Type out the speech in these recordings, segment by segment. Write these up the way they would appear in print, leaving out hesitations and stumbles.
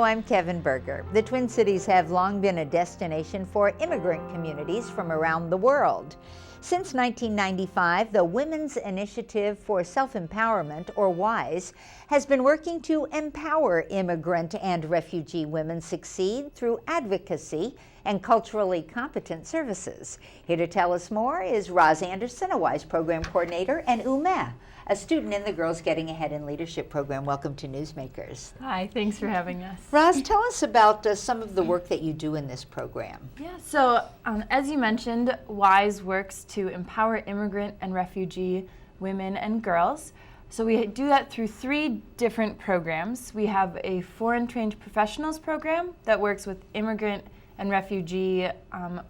I'm Kevin Berger. The Twin Cities have long been a destination for immigrant communities from around the world. Since 1995, the Women's Initiative for Self-Empowerment, or WISE, has been working to empower immigrant and refugee women succeed through advocacy and culturally competent services. Here to tell us more is Roz Anderson, a WISE program coordinator, and OO Meh, a student in the Girls Getting Ahead in Leadership program. Welcome to Newsmakers. Hi, thanks for having us. Roz, tell us about some of the work that you do in this program. Yeah, so as you mentioned, WISE works to empower immigrant and refugee women and girls. So we do that through 3 different programs. We have a foreign trained professionals program that works with immigrant and refugee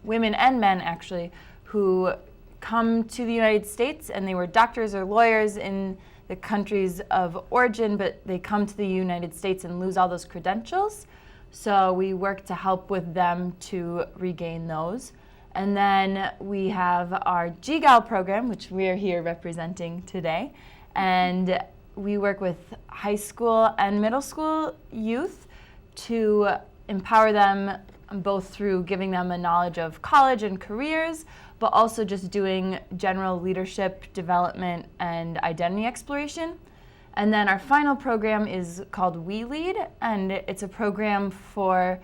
women and men, actually, who come to the United States and they were doctors or lawyers in the countries of origin, but they come to the United States and lose all those credentials. So we work to help with them to regain those. And then we have our GGAL program, which we are here representing today. And we work with high school and middle school youth to empower them both through giving them a knowledge of college and careers, but also just doing general leadership development and identity exploration. And then our final program is called We Lead, and it's a program for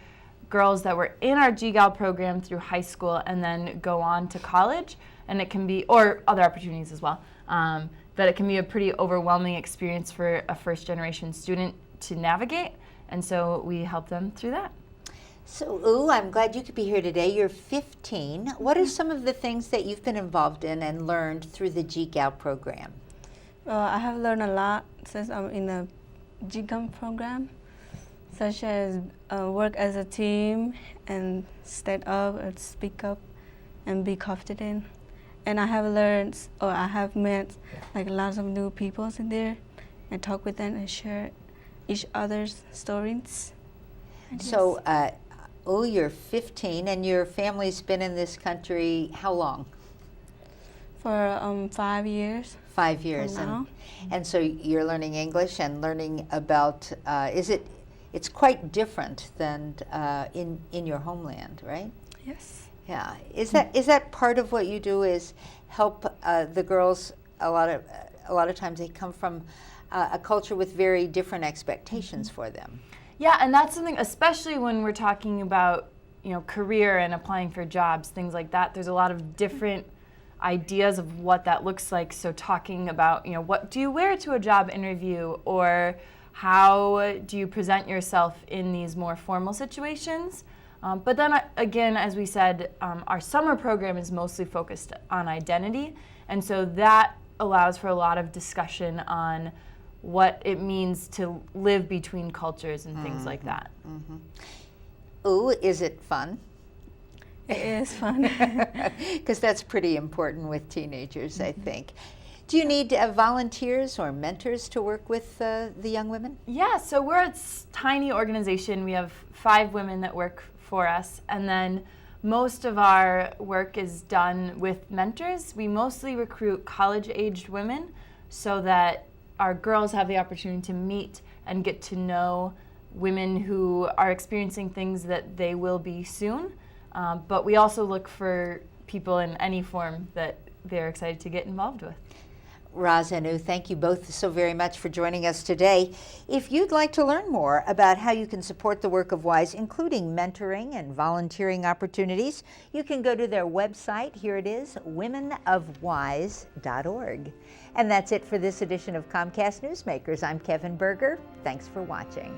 girls that were in our GGAL program through high school and then go on to college, and it can be, or other opportunities as well, but it can be a pretty overwhelming experience for a first-generation student to navigate, and so we help them through that. So, OO, I'm glad you could be here today. You're 15. What are some of the things that you've been involved in and learned through the GGAL program? I have learned a lot since I'm in the GGAL program, such as work as a team and stand up and speak up and be confident. And I have learned, or I have met like lots of new people in there and talk with them and share each other's stories. So, OO, you're 15 and your family's been in this country how long? For 5 years. 5 years. And so you're learning English and learning about, it's quite different than in your homeland, right? Yes. Yeah. Is that part of what you do, is help the girls? A lot of times they come from a culture with very different expectations for them. Yeah, and that's something, especially when we're talking about, career and applying for jobs, things like that. There's a lot of different ideas of what that looks like. So talking about, what do you wear to a job interview, or how do you present yourself in these more formal situations? But then again, as we said, our summer program is mostly focused on identity, and so that allows for a lot of discussion on what it means to live between cultures and things like that. Ooh, is it fun? It is fun. Because that's pretty important with teenagers, I think. Do you need volunteers or mentors to work with the young women? Yeah, so we're a tiny organization. We have 5 women that work for us, and then most of our work is done with mentors. We mostly recruit college-aged women so that our girls have the opportunity to meet and get to know women who are experiencing things that they will be soon. But we also look for people in any form that they're excited to get involved with. Roz and OO, thank you both so very much for joining us today. If you'd like to learn more about how you can support the work of WISE, including mentoring and volunteering opportunities, you can go to their website. Here it is, womenofwise.org. And that's it for this edition of Comcast Newsmakers. I'm Kevin Berger. Thanks for watching.